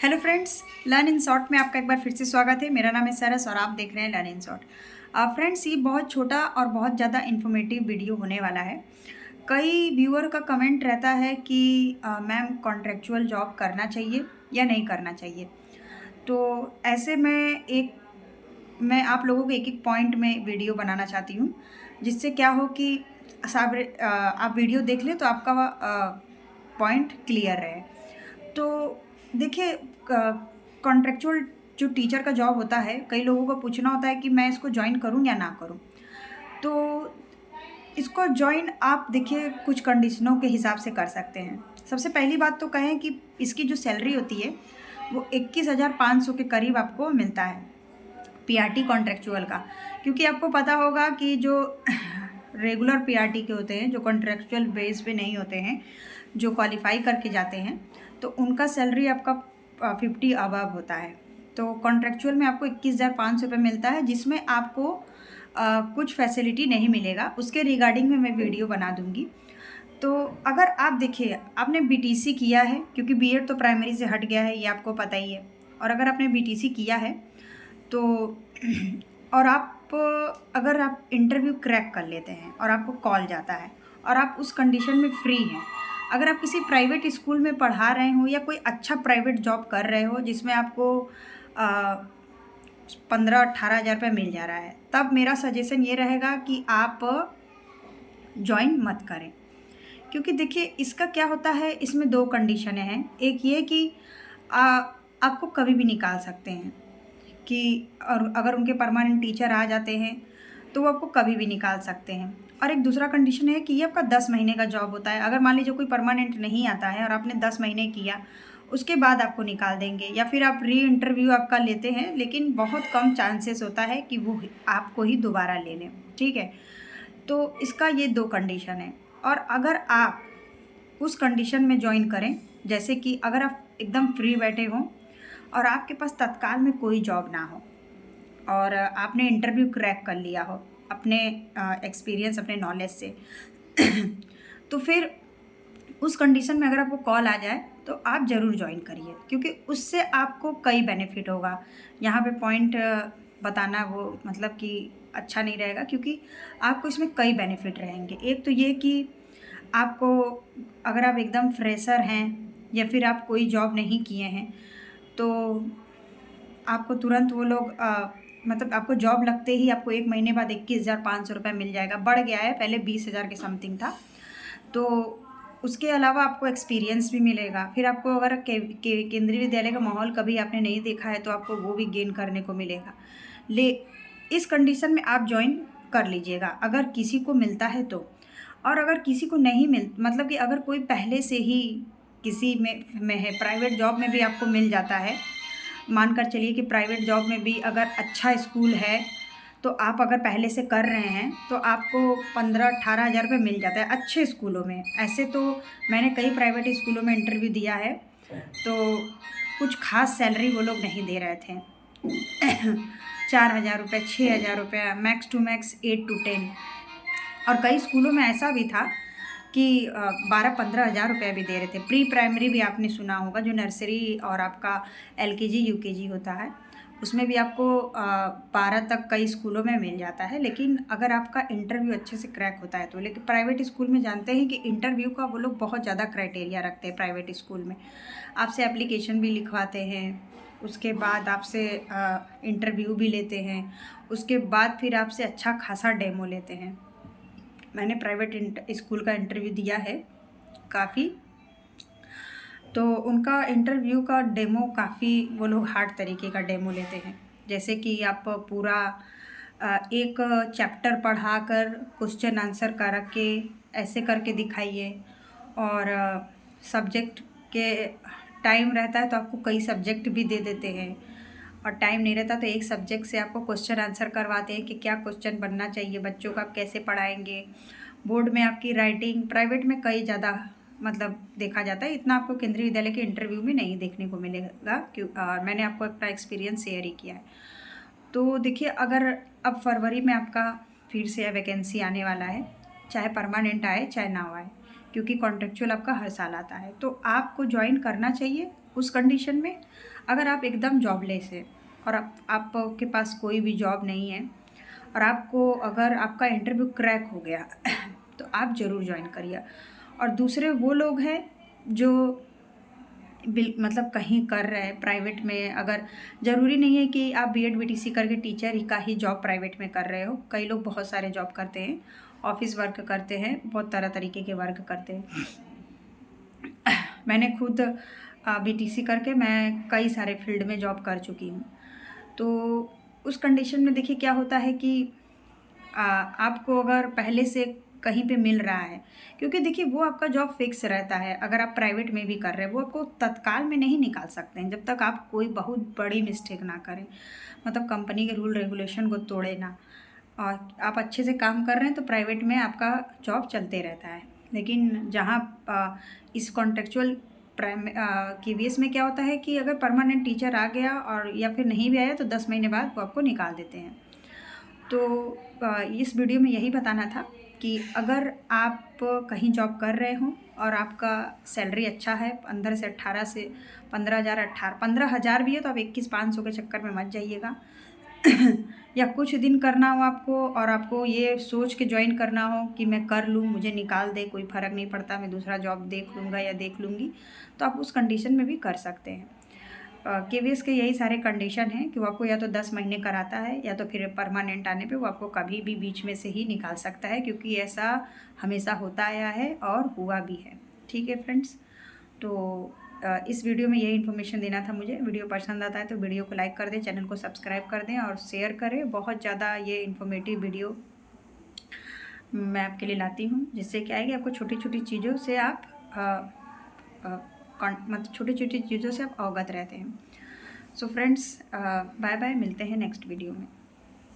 Hello friends, learn in short में आपका एक बार फिर से स्वागत है। मेरा नाम है सरस और आप देख रहे हैं लर्न इन शॉर्ट। फ्रेंड्स, ये बहुत छोटा और बहुत ज़्यादा इन्फॉर्मेटिव वीडियो होने वाला है। कई व्यूअर का कमेंट रहता है कि मैम कॉन्ट्रेक्चुअल जॉब करना चाहिए या नहीं करना चाहिए। तो ऐसे मैं आप लोगों को एक एक पॉइंट में वीडियो बनाना चाहती हूँ, जिससे क्या हो कि आप वीडियो देख लें तो आपका पॉइंट क्लियर रहे। तो देखिए, कॉन्ट्रेक्चुअल जो टीचर का जॉब होता है, कई लोगों को पूछना होता है कि मैं इसको ज्वाइन करूं या ना करूं। तो इसको ज्वाइन आप देखिए कुछ कंडीशनों के हिसाब से कर सकते हैं। सबसे पहली बात तो कहें कि इसकी जो सैलरी होती है वो 21,500 के करीब आपको मिलता है, पीआरटी कॉन्ट्रेक्चुअल का। क्योंकि आपको पता होगा कि जो रेगुलर पीआरटी के होते हैं, जो कॉन्ट्रेक्चुअल बेस पे नहीं होते हैं, जो क्वालिफाई करके जाते हैं, तो उनका सैलरी आपका 50 अबव होता है। तो कॉन्ट्रेक्चुअल में आपको 21,500 रुपये मिलता है, जिसमें आपको कुछ फैसिलिटी नहीं मिलेगा। उसके रिगार्डिंग में मैं वीडियो बना दूंगी। तो अगर आप देखिए, आपने बीटीसी किया है, क्योंकि बीएड तो प्राइमरी से हट गया है, ये आपको पता ही है। और अगर आपने बीटीसी किया है तो और अगर आप इंटरव्यू क्रैक कर लेते हैं और आपको कॉल जाता है और आप उस कंडीशन में फ्री हैं, अगर आप किसी प्राइवेट स्कूल में पढ़ा रहे हो या कोई अच्छा प्राइवेट जॉब कर रहे हो जिसमें आपको 15-18 हज़ार रुपये मिल जा रहा है, तब मेरा सजेशन ये रहेगा कि आप ज्वाइन मत करें। क्योंकि देखिए, इसका क्या होता है, इसमें दो कंडीशनें हैं। एक ये कि आपको कभी भी निकाल सकते हैं, कि और अगर उनके परमानेंट टीचर आ जाते हैं तो वो आपको कभी भी निकाल सकते हैं। और एक दूसरा कंडीशन है कि ये आपका 10 महीने का जॉब होता है। अगर मान लीजिए कोई परमानेंट नहीं आता है और आपने 10 महीने किया, उसके बाद आपको निकाल देंगे, या फिर आप री इंटरव्यू आपका लेते हैं, लेकिन बहुत कम चांसेस होता है कि वो आपको ही दोबारा ले लें। ठीक है, तो इसका ये दो कंडीशन है। और अगर आप उस कंडीशन में ज्वाइन करें, जैसे कि अगर आप एकदम फ्री बैठे हों और आपके पास तत्काल में कोई जॉब ना हो और आपने इंटरव्यू क्रैक कर लिया हो अपने एक्सपीरियंस, अपने नॉलेज से तो फिर उस कंडीशन में अगर आपको कॉल आ जाए तो आप ज़रूर ज्वाइन करिए, क्योंकि उससे आपको कई बेनिफिट होगा। यहाँ पे पॉइंट बताना वो मतलब कि अच्छा नहीं रहेगा, क्योंकि आपको इसमें कई बेनिफिट रहेंगे। एक तो ये कि आपको, अगर आप एकदम फ्रेशर हैं या फिर आप कोई जॉब नहीं किए हैं, तो आपको तुरंत वो लोग मतलब आपको जॉब लगते ही आपको 1 महीने बाद 21,500 रुपये मिल जाएगा। बढ़ गया है, पहले 20,000 के समथिंग था। तो उसके अलावा आपको एक्सपीरियंस भी मिलेगा। फिर आपको अगर केंद्रीय विद्यालय का माहौल कभी आपने नहीं देखा है तो आपको वो भी गेन करने को मिलेगा। इस कंडीशन में आप ज्वाइन कर लीजिएगा, अगर किसी को मिलता है तो। और अगर किसी को नहीं मतलब कि अगर कोई पहले से ही किसी में है, प्राइवेट जॉब में भी आपको मिल जाता है। मानकर चलिए कि प्राइवेट जॉब में भी अगर अच्छा स्कूल है, तो आप अगर पहले से कर रहे हैं तो आपको 15-18 हज़ार रुपये मिल जाता है अच्छे स्कूलों में। ऐसे तो मैंने कई प्राइवेट स्कूलों में इंटरव्यू दिया है, तो कुछ खास सैलरी वो लोग नहीं दे रहे थे। 4,000 रुपये, 6,000 रुपये, मैक्स टू मैक्स 8 to 10। और कई स्कूलों में ऐसा भी था कि 12-15 हज़ार रुपये भी दे रहे थे। प्री प्राइमरी भी आपने सुना होगा, जो नर्सरी और आपका एलकेजी यूकेजी होता है, उसमें भी आपको 12 तक कई स्कूलों में मिल जाता है। लेकिन अगर आपका इंटरव्यू अच्छे से क्रैक होता है तो। लेकिन प्राइवेट स्कूल में जानते हैं कि इंटरव्यू का वो लोग बहुत ज़्यादा क्राइटेरिया रखते हैं। प्राइवेट स्कूल में आपसे एप्लीकेशन भी लिखवाते हैं, उसके बाद आपसे इंटरव्यू भी लेते हैं, उसके बाद फिर आपसे अच्छा खासा डेमो लेते हैं। मैंने प्राइवेट स्कूल का इंटरव्यू दिया है काफ़ी, तो उनका इंटरव्यू का डेमो काफ़ी, वो लोग हार्ड तरीके का डेमो लेते हैं। जैसे कि आप पूरा एक चैप्टर पढ़ाकर क्वेश्चन आंसर करके ऐसे करके दिखाइए। और सब्जेक्ट के टाइम रहता है तो आपको कई सब्जेक्ट भी दे देते हैं, और टाइम नहीं रहता तो एक सब्जेक्ट से आपको क्वेश्चन आंसर करवाते हैं कि क्या क्वेश्चन बनना चाहिए बच्चों का, आप कैसे पढ़ाएंगे। बोर्ड में आपकी राइटिंग प्राइवेट में कई ज़्यादा मतलब देखा जाता है, इतना आपको केंद्रीय विद्यालय के इंटरव्यू में नहीं देखने को मिलेगा। मैंने आपको अपना एक्सपीरियंस शेयर ही किया है। तो देखिए, अगर अब फरवरी में आपका फिर से वैकेंसी आने वाला है, चाहे परमानेंट आए चाहे ना आए, क्योंकि कॉन्ट्रेक्चुअल आपका हर साल आता है, तो आपको ज्वाइन करना चाहिए उस कंडीशन में। अगर आप एकदम जॉबलेस है और आपके पास कोई भी जॉब नहीं है और आपको अगर आपका इंटरव्यू क्रैक हो गया तो आप ज़रूर ज्वाइन करिए। और दूसरे वो लोग हैं जो मतलब कहीं कर रहे हैं प्राइवेट में, अगर ज़रूरी नहीं है कि आप बीएड बीटीसी करके टीचर ही का ही जॉब प्राइवेट में कर रहे हो। कई लोग बहुत सारे जॉब करते हैं, ऑफिस वर्क करते हैं, बहुत तरह तरीके के वर्क करते हैं। मैंने खुद बीटीसी करके मैं कई सारे फील्ड में जॉब कर चुकी हूँ। तो उस कंडीशन में देखिए क्या होता है कि आपको अगर पहले से कहीं पे मिल रहा है, क्योंकि देखिए वो आपका जॉब फिक्स रहता है। अगर आप प्राइवेट में भी कर रहे हैं वो आपको तत्काल में नहीं निकाल सकते हैं जब तक आप कोई बहुत बड़ी मिस्टेक ना करें, मतलब कंपनी के रूल रेगुलेशन को तोड़े ना, और आप अच्छे से काम कर रहे हैं तो प्राइवेट में आपका जॉब चलते रहता है। लेकिन जहाँ इस कॉन्ट्रेक्चुअल के बेस में क्या होता है कि अगर परमानेंट टीचर आ गया और या फिर नहीं भी आया तो 10 महीने बाद वो आपको निकाल देते हैं। तो इस वीडियो में यही बताना था कि अगर आप कहीं जॉब कर रहे हों और आपका सैलरी अच्छा है, 15 से 18 से 15,000, 15,000 भी है तो आप 21,500 के चक्कर में मत जाइएगा। या कुछ दिन करना हो आपको और आपको ये सोच के ज्वाइन करना हो कि मैं कर लूँ, मुझे निकाल दे, कोई फ़र्क नहीं पड़ता, मैं दूसरा जॉब देख लूँगा या देख लूँगी, तो आप उस कंडीशन में भी कर सकते हैं। केवीएस के यही सारे कंडीशन हैं कि वो आपको या तो 10 महीने कराता है या तो फिर परमानेंट आने पे वो आपको कभी भी बीच में से ही निकाल सकता है, क्योंकि ऐसा हमेशा होता आया है और हुआ भी है। ठीक है फ्रेंड्स, तो इस वीडियो में यही इन्फॉर्मेशन देना था मुझे। वीडियो पसंद आता है तो वीडियो को लाइक कर दें, चैनल को सब्सक्राइब कर दें और शेयर करें। बहुत ज़्यादा ये इन्फॉर्मेटिव वीडियो मैं आपके लिए लाती हूँ, जिससे क्या है कि आपको छोटी छोटी चीज़ों से आप मतलब छोटी छोटी चीज़ों से आप अवगत रहते हैं। सो फ्रेंड्स, बाय बाय, मिलते हैं नेक्स्ट वीडियो में।